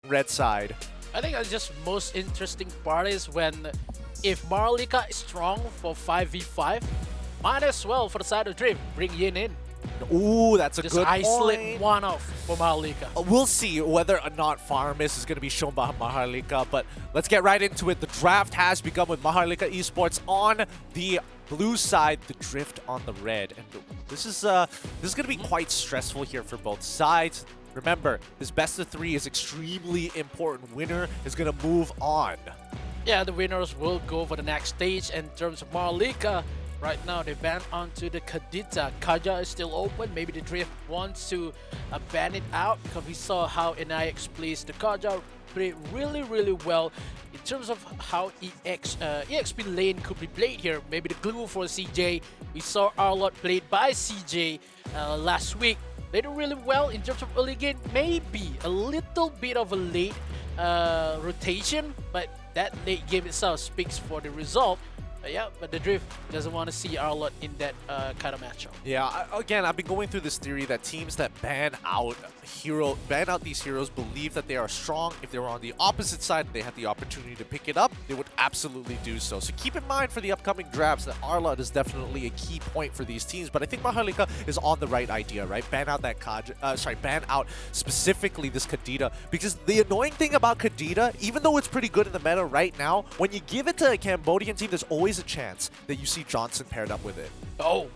red side. I think that's just most interesting part is when if MHRLK is strong for 5v5, might as well for the side of Drift, bring Yin in. Ooh, that's a Just good isolate point. one off for MHRLK. We'll see whether or not Farmis is going to be shown by MHRLK, but let's get right into it. The draft has begun with MHRLK Esports on the blue side, the Drift on the red, and this is going to be quite stressful here for both sides. Remember, this best of 3 is extremely important. Winner is going to move on. Yeah, the winners will go for the next stage. In terms of MHRLK, right now they banned onto the Kadita. Kaja is still open. Maybe the Drift wants to ban it out because we saw how NIX plays the Kaja play really well. In terms of how EXP lane could be played here, maybe the glue for CJ. We saw Arlott played by CJ last week. They did really well in terms of early game. Maybe a little bit of a late rotation, but that late game itself speaks for the result. Yeah, but the Drift doesn't want to see Arlott in that kind of matchup. Yeah, again, I've been going through this theory that teams that ban out these heroes believe that they are strong. If they were on the opposite side and they had the opportunity to pick it up, they would absolutely do so. So keep in mind for the upcoming drafts that Arlott is definitely a key point for these teams. But I think MHRLK is on the right idea, right? Ban out that ban out specifically this Kadita, because the annoying thing about Kadita, even though it's pretty good in the meta right now, when you give it to a Cambodian team, there's always a chance that you see Johnson paired up with it. Oh,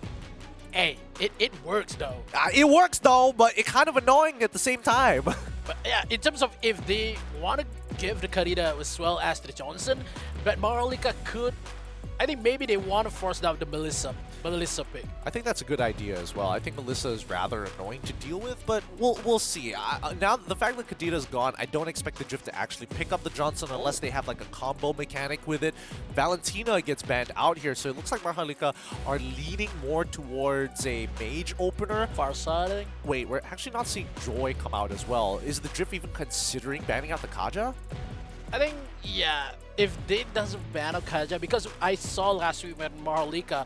hey, it works though. It works though, but it's kind of annoying at the same time. But yeah, in terms of if they want to give the Kadita as well as the Johnson, but MHRLK could, I think maybe they want to force down the Melissa pick. I think that's a good idea as well. I think Melissa is rather annoying to deal with, but we'll see. Now, the fact that Kadita's gone, I don't expect the Drift to actually pick up the Johnson unless they have like a combo mechanic with it. Valentina gets banned out here, so it looks like MHRLK are leaning more towards a mage opener. Farsighting. Wait, we're actually not seeing Joy come out as well. Is the Drift even considering banning out the Kaja? I think, yeah, if they doesn't ban out Kaja, because I saw last week when MHRLK,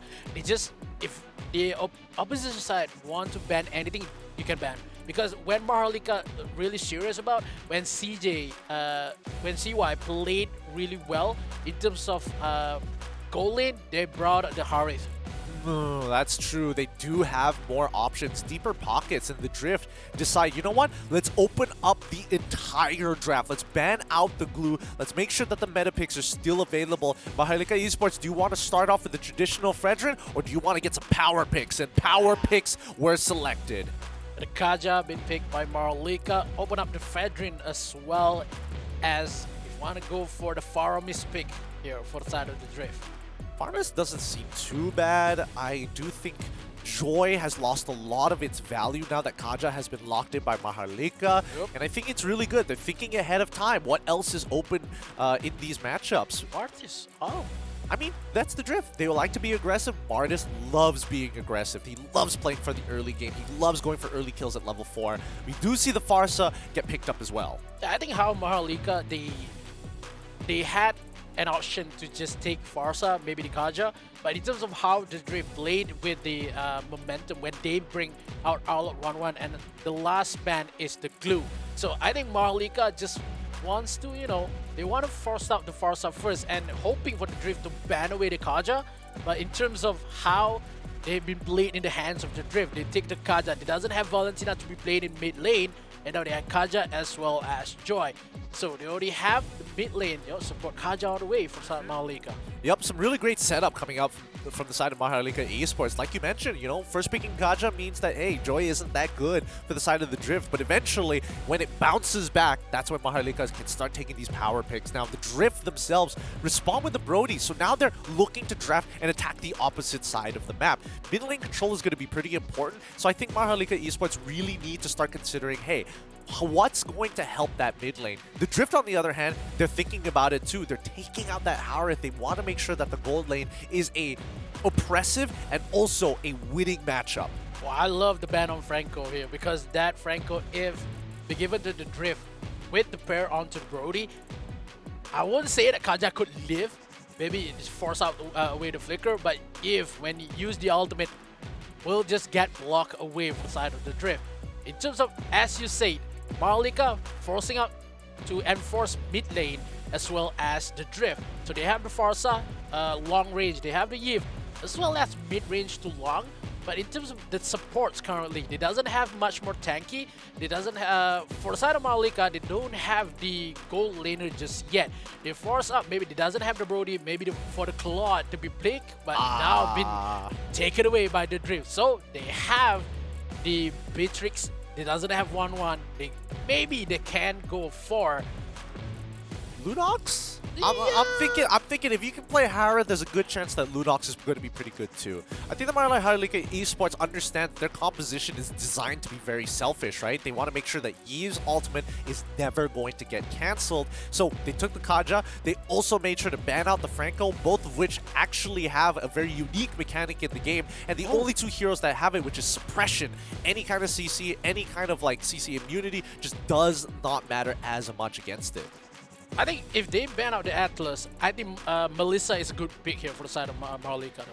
if the opposition side want to ban anything, you can ban. Because when MHRLK really serious about, when CY played really well in terms of goal lane, they brought the Harith. That's true. They do have more options, deeper pockets, and the Drift decide, you know what? Let's open up the entire draft. Let's ban out the glue. Let's make sure that the meta picks are still available. MHRLK Esports, do you want to start off with the traditional Fredrin, or do you want to get some power picks? And power picks were selected. The Kaja been picked by MHRLK. Open up the Fredrin as well as if you want to go for the Faramis pick here for the side of the Drift. Farmis doesn't seem too bad. I do think Joy has lost a lot of its value now that Kaja has been locked in by MHRLK. Yep. And I think it's really good. They're thinking ahead of time. What else is open in these matchups? Martis. Oh. I mean, that's the Drift. They like to be aggressive. Martis loves being aggressive. He loves playing for the early game. He loves going for early kills at level 4. We do see the Farsa get picked up as well. I think how MHRLK, they had an option to just take Farsa, maybe the Kaja, but in terms of how the Drift played with the momentum when they bring out Arlott 1-1 and the last ban is the glue. So I think MHRLK just wants to, they want to force out the Farsa first and hoping for the Drift to ban away the Kaja, but in terms of how they've been played in the hands of the Drift, they take the Kaja. They doesn't have Valentina to be played in mid lane, and now they have Kaja as well as Joy. So they already have the mid lane, support Kaja all the way from side MHRLK. Yep, some really great setup coming up from the side of MHRLK Esports. Like you mentioned, first picking Kaja means that, hey, Joy isn't that good for the side of the Drift. But eventually, when it bounces back, that's when MHRLK can start taking these power picks. Now, the Drift themselves respond with the Brody. So now they're looking to draft and attack the opposite side of the map. Mid lane control is going to be pretty important. So I think MHRLK Esports really need to start considering, hey, what's going to help that mid lane? The Drift, on the other hand, they're thinking about it too. They're taking out that Harith. They want to make sure that the gold lane is a oppressive and also a winning matchup. Well, I love the ban on Franco here because that Franco, if they give it to the Drift with the pair onto Brody, I wouldn't say that Kaja could live. Maybe just force out away the flicker, but if when you use the ultimate, will just get blocked away from the side of the Drift. In terms of, as you said, MHRLK forcing out to enforce mid lane as well as the drift. So they have the Farsa, long range, they have the Eve, as well as mid range to long. But in terms of the supports currently, they doesn't have much more tanky. They doesn't have, for the side of MHRLK, they don't have the gold laner just yet. They force up, maybe they doesn't have the Brody, maybe for the Claude to be Blake, but now been taken away by the drift. So they have the Beatrix, they doesn't have 1-1. Maybe they can go for Lunox? I'm thinking if you can play Hara, there's a good chance that Lunox is going to be pretty good too. I think the MHRLK Esports understand their composition is designed to be very selfish, right? They want to make sure that Yive's ultimate is never going to get cancelled. So they took the Kaja, they also made sure to ban out the Franco, both of which actually have a very unique mechanic in the game, and the only two heroes that have it, which is suppression. Any kind of CC, any kind of like CC immunity just does not matter as much against it. I think if they ban out the Atlas, I think Melissa is a good pick here for the side of MHRLK.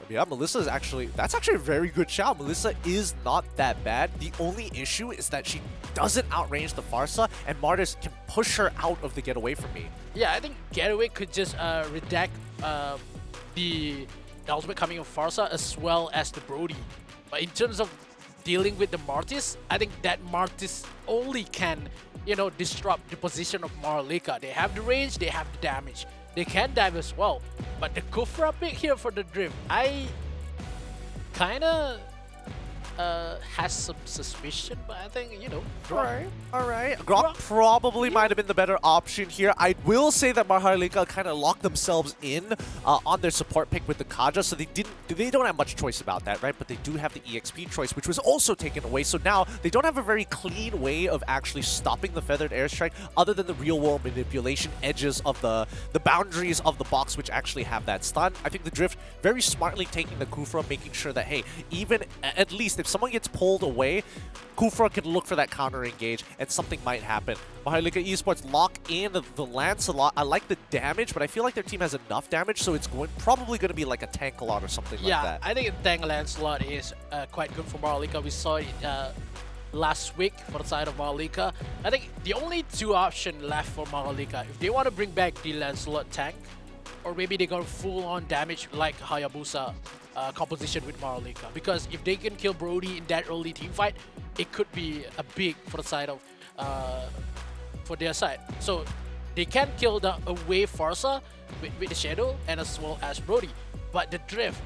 Yeah, Melissa is that's actually a very good shout. Melissa is not that bad. The only issue is that she doesn't outrange the Farsa, and Martis can push her out of the get away from me. Yeah, I think Getaway could just redact the ultimate coming of Farsa as well as the Brody. But in terms of dealing with the Martis, I think that Martis only can, you know, disrupt the position of MHRLK. They have the range, they have the damage. They can dive as well. But the Kufra pick here for the drift, I kinda has some suspicion, but I think, you know, Alright. Grok probably might have been the better option here. I will say that MHRLK kind of locked themselves in on their support pick with the Kaja, so they don't have much choice about that, right? But they do have the EXP choice, which was also taken away. So now they don't have a very clean way of actually stopping the feathered airstrike, other than the real world manipulation edges of the boundaries of the box, which actually have that stun. I think the drift very smartly taking the Kufra, making sure that, hey, even at least if someone gets pulled away, Kufra can look for that counter engage and something might happen. MHRLK Esports lock in the Lancelot. I like the damage, but I feel like their team has enough damage, so it's probably going to be like a Tank-a-lot or something like that. Yeah, I think Tank Lancelot is quite good for MHRLK. We saw it last week for the side of MHRLK. I think the only two options left for MHRLK, if they want to bring back the Lancelot tank, or maybe they go full-on damage like Hayabusa composition with MHRLK. Because if they can kill Brody in that early team fight, it could be a big for the side of for their side. So they can kill the away Farsa with the Shadow and as well as Brody. But the drift,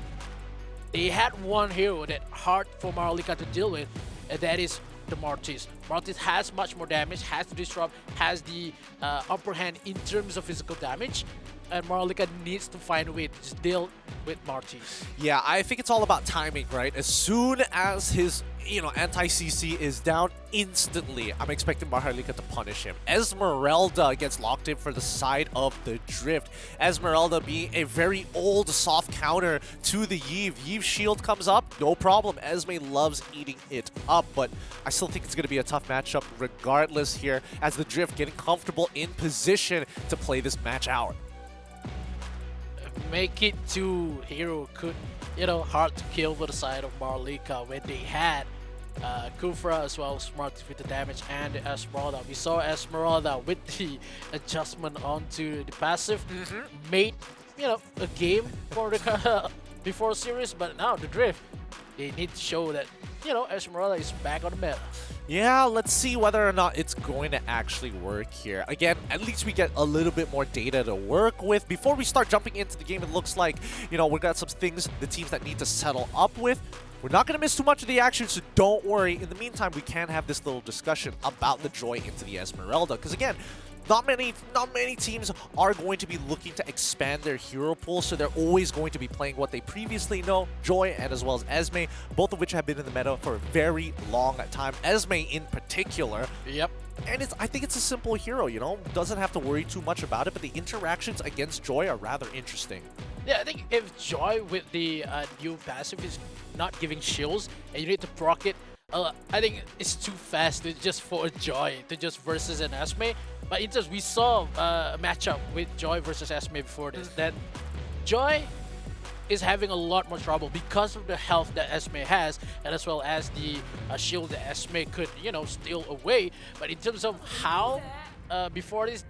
they had one hero that hard for MHRLK to deal with, and that is the Martis. Martis has much more damage, has to disrupt, has the upper hand in terms of physical damage, and MHRLK needs to find a way to just deal with Martis. Yeah, I think it's all about timing, right? As soon as his, anti-CC is down, instantly I'm expecting MHRLK to punish him. Esmeralda gets locked in for the side of the drift. Esmeralda being a very old soft counter to the Yive. Yive's shield comes up, no problem. Esme loves eating it up, but I still think it's going to be a tough matchup regardless here, as the drift getting comfortable in position to play this match out. Make it to hero could, hard to kill for the side of MHRLK when they had Kufra as well as Martis with the damage and the Esmeralda. We saw Esmeralda with the adjustment onto the passive, made a game for the before series, but now the drift, they need to show that Esmeralda is back on the meta. Yeah, let's see whether or not it's going to actually work here. Again, at least we get a little bit more data to work with. Before we start jumping into the game, it looks like, we got some things, the teams that need to settle up with. We're not going to miss too much of the action, so don't worry. In the meantime, we can have this little discussion about the Joy into the Esmeralda. Because again, not many teams are going to be looking to expand their hero pool, so they're always going to be playing what they previously know, Joy and as well as Esme, both of which have been in the meta for a very long time. Esme in particular. Yep. And I think it's a simple hero, doesn't have to worry too much about it, but the interactions against Joy are rather interesting. Yeah, I think if Joy with the new passive is not giving shields and you need to proc it, I think it's too fast just for Joy to just versus an Esme. But in terms, we saw a matchup with Joy versus Esme before this, that Joy is having a lot more trouble because of the health that Esme has, and as well as the shield that Esme could, steal away. But in terms of how before this,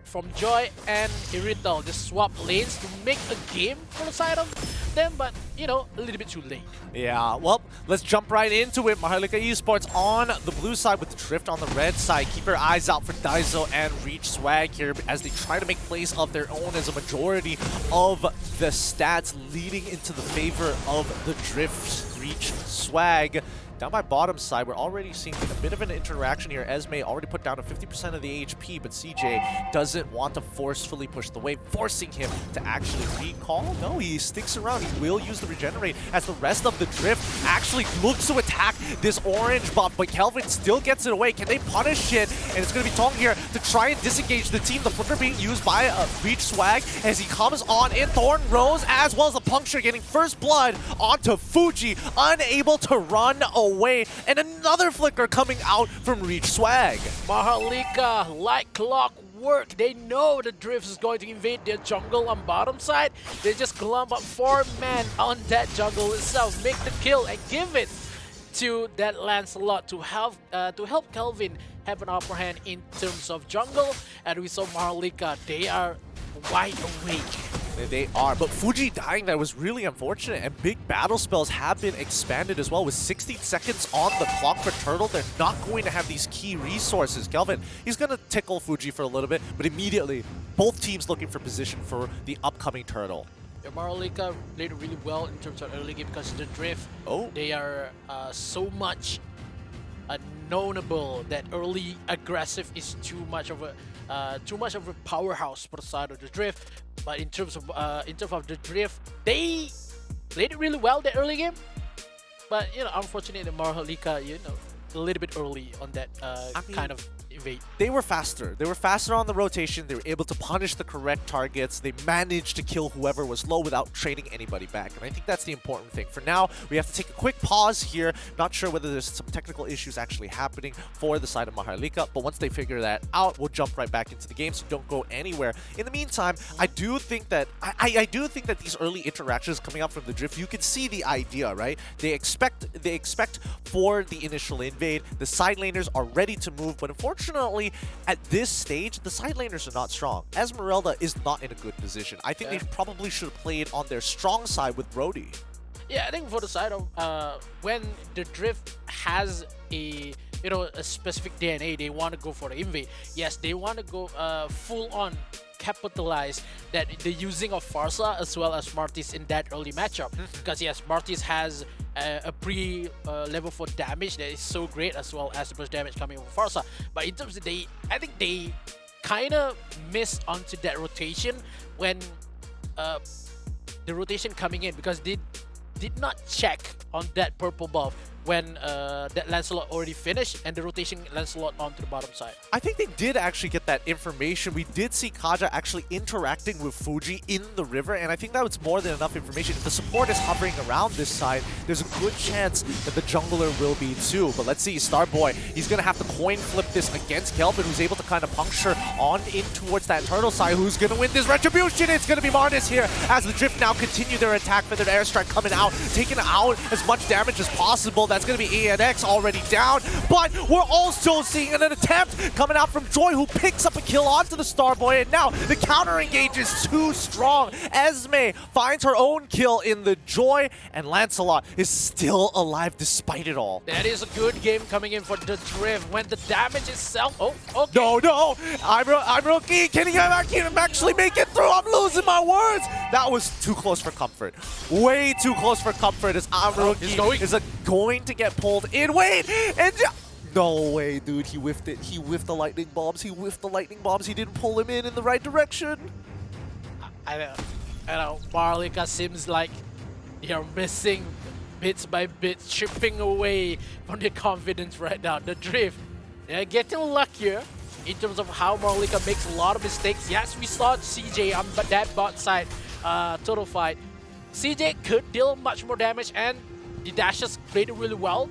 from Joy and Irital just swap lanes to make a game for the side of them, but you know, a little bit too late. Yeah, well, let's jump right into it. MHRLK Esports on the blue side with the Drift on the red side. Keep your eyes out for Daiso and Reach Swag here as they try to make plays of their own as a majority of the stats leading into the favor of the Drift. Reach Swag. Down by bottom side, we're already seeing a bit of an interaction here. Esme already put down to 50% of the HP, but CJ doesn't want to forcefully push the wave, forcing him to actually recall. No, he sticks around. He will use the regenerate as the rest of the Drift actually looks to attack this orange buff, but Kelvin still gets it away. Can they punish it? And it's going to be Tong here to try and disengage the team. The flicker being used by Reach Swag as he comes on in Thorn Rose, as well as a puncture getting first blood onto Fuji, unable to run away, and another flicker coming out from Reach Swag. MHRLK, like clockwork, they know the Drift is going to invade their jungle on bottom side. They just clump up 4 men on that jungle itself, make the kill and give it to that Lancelot to help Kelvin have an upper hand in terms of jungle. And we saw MHRLK, they are wide awake. They are, but Fuji dying there was really unfortunate, and big battle spells have been expanded as well. With 60 seconds on the clock for Turtle, they're not going to have these key resources. Kelvin, he's going to tickle Fuji for a little bit, but immediately, both teams looking for position for the upcoming Turtle. MHRLK played really well in terms of early game because the Drift, they are so much knownable that early aggressive is too much of a powerhouse for the side of the Drift. But in terms of the Drift, they played it really well the early game. But you know, unfortunately, MHRLK, you know, a little bit early on that kind of evade. They were faster. They were faster on the rotation. They were able to punish the correct targets. They managed to kill whoever was low without trading anybody back. And I think that's the important thing. For now, we have to take a quick pause here. Not sure whether there's some technical issues actually happening for the side of MHRLK, but once they figure that out, we'll jump right back into the game, so don't go anywhere. In the meantime, I do think that these early interactions coming up from the Drift, you can see the idea, right? They expect for the initial invade. The side laners are ready to move, but unfortunately, at this stage, the side laners are not strong. Esmeralda is not in a good position. I think they probably should have played on their strong side with Brody. Yeah, I think for the side of when the Drift has a specific DNA, they want to go for the invade. Yes, they want to go full on capitalize that the using of Farsa as well as Martis in that early matchup. Because yes, Martis has a level 4 damage that is so great, as well as the burst damage coming from Farsa. But in terms of I think they kind of missed onto that rotation when the rotation coming in, because they did not check on that purple buff when that Lancelot already finished and the rotation Lancelot onto the bottom side. I think they did actually get that information. We did see Kaja actually interacting with Fuji in the river, and I think that was more than enough information. If the support is hovering around this side, there's a good chance that the jungler will be too. But let's see, Starboy, he's going to have to coin flip this against Kelvin, who's able to kind of puncture on in towards that turtle side. Who's going to win this retribution? It's going to be Martis here as the Drift now continue their attack for their airstrike coming out, taking out as much damage as possible. That's going to be ANX already down, but we're also seeing an attempt coming out from Joy, who picks up a kill onto the Starboy, and now the counter engage is too strong. Esme finds her own kill in the Joy, and Lancelot is still alive despite it all. That is a good game coming in for the Drift when the damage itself. Oh, okay. No, I'm rookie. Can he actually make it through? I'm losing my words. That was too close for comfort. Way too close for comfort as Rookie is going to get pulled in. Wait, and no way, dude. He whiffed it. He whiffed the lightning bombs. He didn't pull him in the right direction. I know. MHRLK seems like you're missing bits by bit, chipping away from their confidence right now. The Drift, they're getting luckier in terms of how MHRLK makes a lot of mistakes. Yes, we saw CJ on that bot side total fight. CJ could deal much more damage, and the dashes played it really well.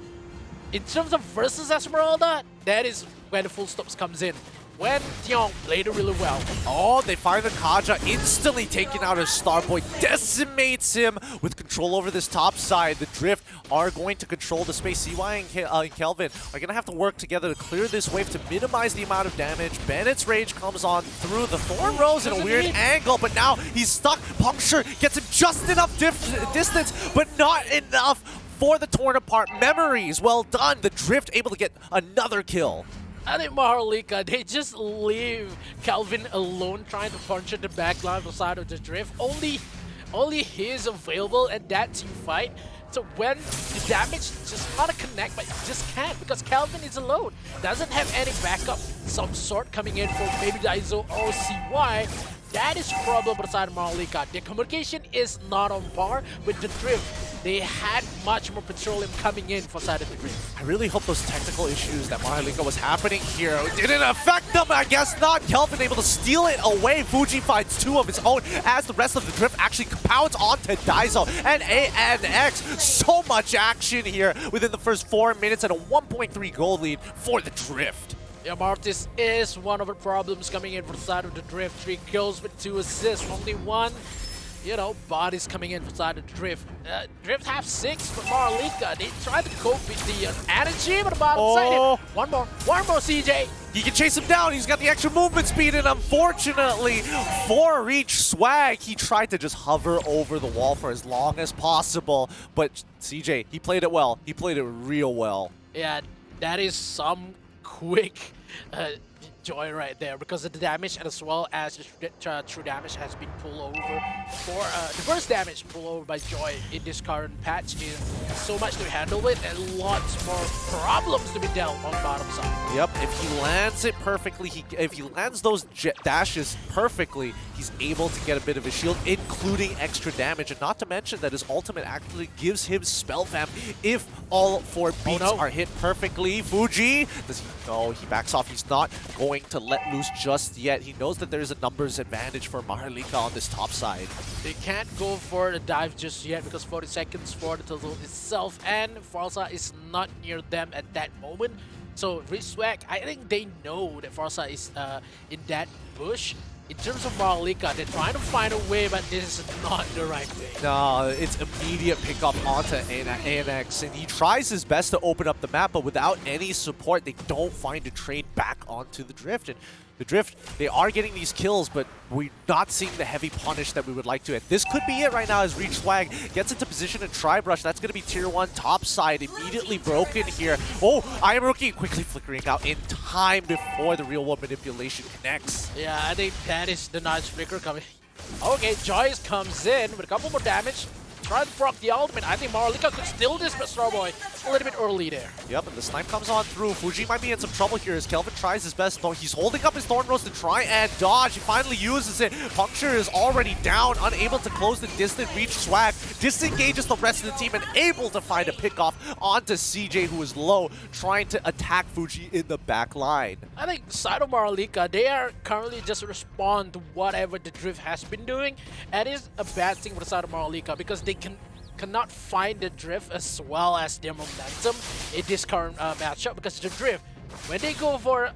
In terms of versus Esmeralda, that is where the full stops comes in. when Tiong played it really well. Oh, they find the Kaja, instantly taking out his Starboy, decimates him with control over this top side. The Drift are going to control the space. CY and Kelvin are going to have to work together to clear this wave to minimize the amount of damage. Bennett's Rage comes on through the Thorn Rose in a weird angle, but now he's stuck. Puncture gets him just enough distance, but not enough for the torn apart memories. Well done. The Drift able to get another kill. I think MHRLK, they just leave Calvin alone trying to punch at the backline of the side of the Drift. Only he is available and that team fight. So when the damage just want to connect, but he just can't because Calvin is alone. Doesn't have any backup, some sort coming in from maybe Daiso or CY. That is a problem for the side of MHRLK. Their communication is not on par with the Drift. They had much more petroleum coming in for side of the Drift. I really hope those technical issues that MHRLK was happening here didn't affect them. I guess not. Kelvin able to steal it away. Fuji finds two of his own as the rest of the Drift actually pounds onto Daiso and ANX. So much action here within the first 4 minutes and a 1.3 goal lead for the Drift. Yeah, Martis is one of the problems coming in for the side of the Drift. 3 kills with 2 assists. Only one, bodies coming in for the side of the Drift. Drift have 6, but MHRLK, they tried to cope with the energy on the bottom side. One more CJ. He can chase him down. He's got the extra movement speed, and unfortunately, for Reach Swag, he tried to just hover over the wall for as long as possible. But CJ, he played it well. He played it real well. Yeah, that is some quick joy right there because of the damage and as well as the true damage has been pulled over for the first damage pulled over by Joy in this current patch is so much to handle with and lots more problems to be dealt on the bottom side. Yep, if he lands it perfectly, if he lands those dashes perfectly, he's able to get a bit of a shield, including extra damage, and not to mention that his ultimate actually gives him spell vamp if all 4 beats are hit perfectly. Fuji, does he? No, he backs off. He's not going to let loose just yet. He knows that there's a numbers advantage for MHRLK on this top side. They can't go for the dive just yet because 40 seconds for the total itself, and Farsa is not near them at that moment. So Swag, I think they know that Farsa is in that bush. In terms of MHRLK, they're trying to find a way, but this is not the right way. No, it's immediate pickup onto ANX, and he tries his best to open up the map, but without any support, they don't find a trade back onto the Drift. And the Drift, they are getting these kills, but we're not seeing the heavy punish that we would like to. And this could be it right now as Reach Swag gets into position and Tri-Brush. That's going to be tier 1 top side, immediately broken here. Oh, I Am Rookie quickly flickering out in time before the real world manipulation connects. Yeah, I think that is the nice flicker coming. Okay, Joyce comes in with a couple more damage. Try to proc the ultimate. I think MHRLK could steal this, but Starboy a little bit early there. Yep, and the snipe comes on through. Fuji might be in some trouble here as Kelvin tries his best, though he's holding up his Thorn Rose to try and dodge. He finally uses it. Puncture is already down, unable to close the distant. Reach Swag disengages the rest of the team and able to find a pickoff onto CJ, who is low, trying to attack Fuji in the back line. I think side of MHRLK, they are currently just respond to whatever the Drift has been doing, and it's a bad thing for the side of MHRLK because they cannot find the Drift as well as their momentum in this current matchup, because the Drift, when they go for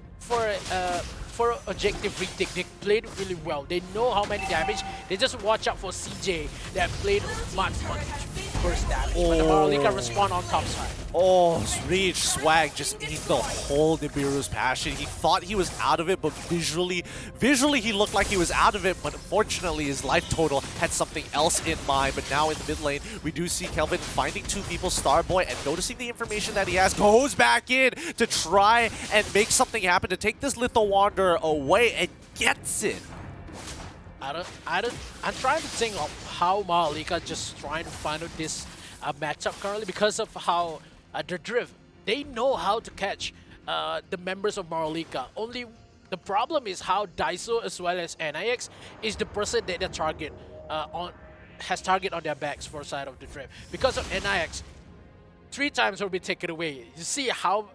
objective retake, they played really well. They know how many damage. They just watch out for CJ that played much first damage. But the MHRLK respond on top side. Oh, Reach Swag just ate the whole Nibiru's passion. He thought he was out of it, but visually he looked like he was out of it, but unfortunately his life total had something else in mind. But now in the mid lane, we do see Kelvin finding 2 people, Starboy, and noticing the information that he has, goes back in to try and make something happen to take this Little Wanderer away and gets it. I'm trying to think of how MHRLK just trying to find out this matchup currently because of how the Drift, they know how to catch the members of MHRLK. Only the problem is how Daiso as well as NIX is the person that they target has target on their backs for side of the Drift. Because of NIX, 3 times will be taken away. You see how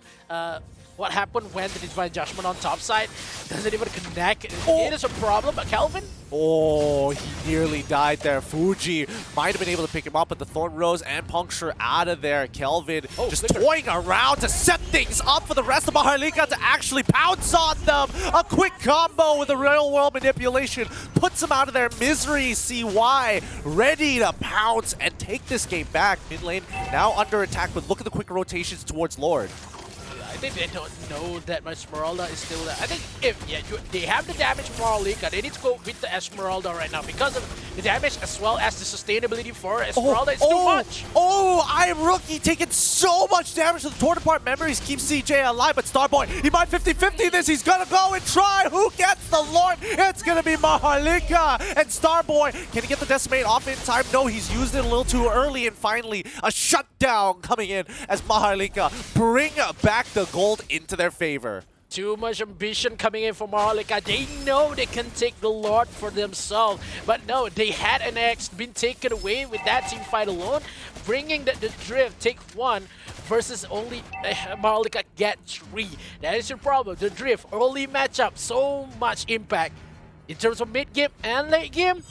what happened when the Divine Judgment on top side doesn't even connect. Oh. It is a problem, but Kelvin? Oh, he nearly died there. Fuji might have been able to pick him up, but the Thorn Rose and Puncture out of there. Kelvin just toying around to set things up for the rest of MHRLK to actually pounce on them. A quick combo with a real-world manipulation puts him out of their misery. CY ready to pounce and take this game back. Mid lane now under attack, but look at the quick rotations towards Lord. I think they don't know that my Esmeralda is still there. I think if they have the damage from MHRLK, they need to go with the Esmeralda right now because of the damage as well as the sustainability for Esmeralda. It's too much. Oh, I'm Rookie taking so much damage to the torn apart memories. Keeps CJ alive, but Starboy, he might 50-50 this. He's gonna go and try. Who gets the Lord? It's gonna be MHRLK. And Starboy, can he get the Decimate off in time? No, he's used it a little too early. And finally, a shutdown coming in as MHRLK bring back the gold into their favor. Too much ambition coming in from MHRLK. They know they can take the Lord for themselves. But no, they had an X been taken away with that team fight alone. Bringing the Drift take 1 versus only MHRLK get 3. That is your problem. The Drift early matchup, so much impact. In terms of mid game and late game,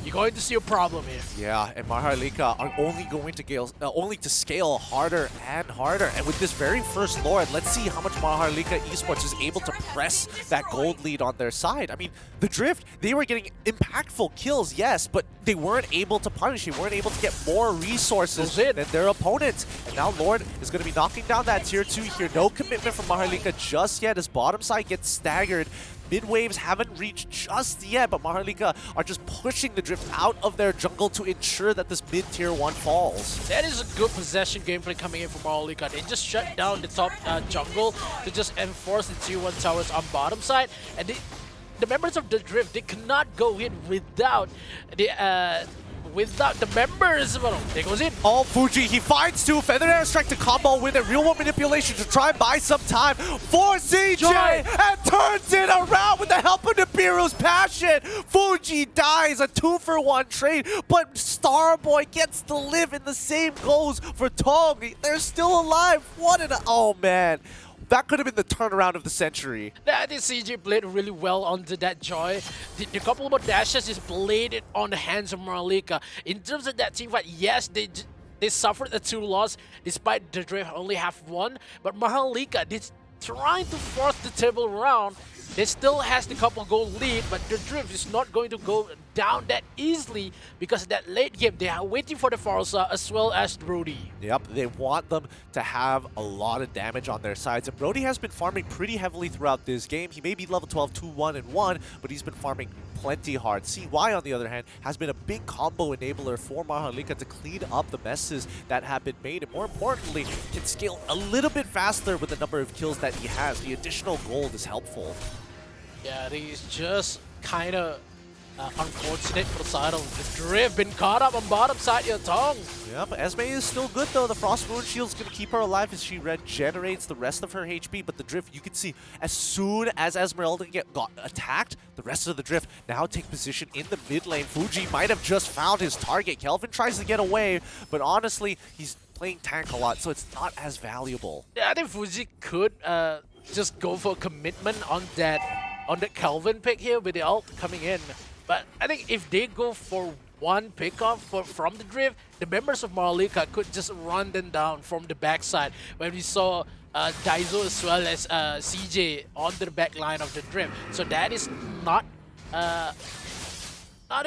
you're going to see a problem here. Yeah, and MHRLK are only going to scale harder and harder. And with this very first Lord, let's see how much MHRLK Esports is able to press that gold lead on their side. I mean, the Drift, they were getting impactful kills, yes, but they weren't able to punish. They weren't able to get more resources than their opponents. And now Lord is going to be knocking down that tier 2 here. No commitment from MHRLK just yet as bottom side gets staggered. Mid waves haven't reached just yet, but MHRLK are just pushing the Drift out of their jungle to ensure that this mid tier 1 falls. That is a good possession gameplay coming in from MHRLK. They just shut down the top jungle to just enforce the tier 1 towers on bottom side, and the members of the Drift, they cannot go in without the members. Well, there goes in. Oh, Fuji, he finds 2. Feather Airstrike to combo with a real-world manipulation to try and buy some time for CJ and turns it around with the help of Nibiru's passion. Fuji dies, a 2-for-1 trade, but Starboy gets to live, and the same goes for Tong. They're still alive. Oh, man. That could have been the turnaround of the century. I think CJ played really well onto that Joy. The couple of dashes is bladed on the hands of MHRLK. In terms of that team fight, yes, they suffered a 2 loss despite the Drift only have 1. But MHRLK, they're trying to force the table around. They still has the couple goal lead, but the Drift is not going to go down that easily because that late game, they are waiting for the Forza as well as Brody. Yep, they want them to have a lot of damage on their sides, and Brody has been farming pretty heavily throughout this game. He may be level 12, 2-1-1, but he's been farming plenty hard. CY, on the other hand, has been a big combo enabler for MHRLK to clean up the messes that have been made, and more importantly, can scale a little bit faster with the number of kills that he has. The additional gold is helpful. Yeah, it is just kind of unfortunate for the side of the Drift. Been caught up on bottom side, your tongue. Yeah, but Esme is still good though. The Frost Moon Shield's going to keep her alive as she regenerates the rest of her HP. But the Drift, you can see, as soon as Esmeralda got attacked, the rest of the Drift now take position in the mid lane. Fuji might have just found his target. Kelvin tries to get away, but honestly, he's playing tank a lot, so it's not as valuable. Yeah, I think Fuji could just go for a commitment on that Kelvin pick here with the ult coming in. But I think if they go for one pickoff from the Drift, the members of MHRLK could just run them down from the backside. When we saw Daizo as well as CJ on the back line of the Drift. So that is not a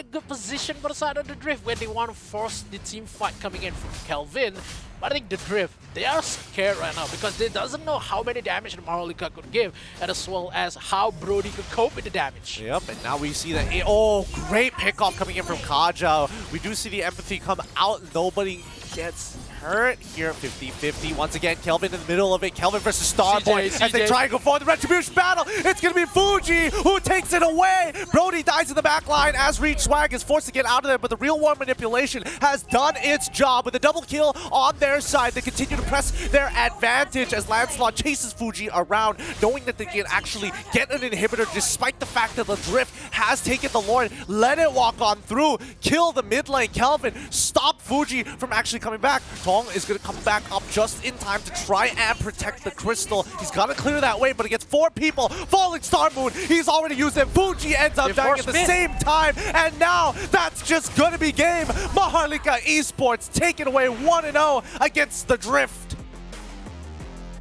good position for the side of the Drift when they want to force the team fight coming in from Kelvin. But I think the Drift, they are scared right now because they doesn't know how many damage the MHRLK could give, and as well as how Brody could cope with the damage. Yep, and now we see that. Oh, great pickoff coming in from Kaja. We do see the empathy come out. Nobody gets hurt here. 50-50. Once again, Kelvin in the middle of it. Kelvin versus Starboy as they try and go forward. The Retribution battle. It's going to be Fuji who takes it away. Brody dies in the back line as Reach Swag is forced to get out of there, but the real world manipulation has done its job with a double kill on their side. They continue to press their advantage as Lancelot chases Fuji around, knowing that they can actually get an inhibitor despite the fact that the Drift has taken the Lord. Let it walk on through. Kill the mid lane. Kelvin, stop Fuji from actually coming back. Tall WONG is going to come back up just in time to try and protect the crystal. He's got to clear that way, but he gets 4 people. Falling Star Moon, he's already used it. Fuji ends up dying at the same time, and now that's just going to be game. MHRLK Esports taking away 1-0 against the Drift.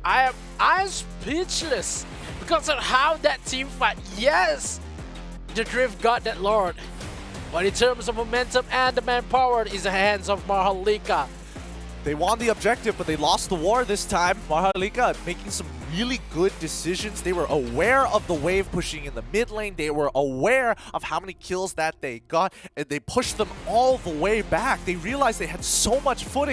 I'm speechless because of how that team fight. Yes, the Drift got that Lord, but in terms of momentum and the manpower, it's in the hands of MHRLK. They won the objective, but they lost the war this time. MHRLK making some really good decisions. They were aware of the wave pushing in the mid lane. They were aware of how many kills that they got, and they pushed them all the way back. They realized they had so much footing.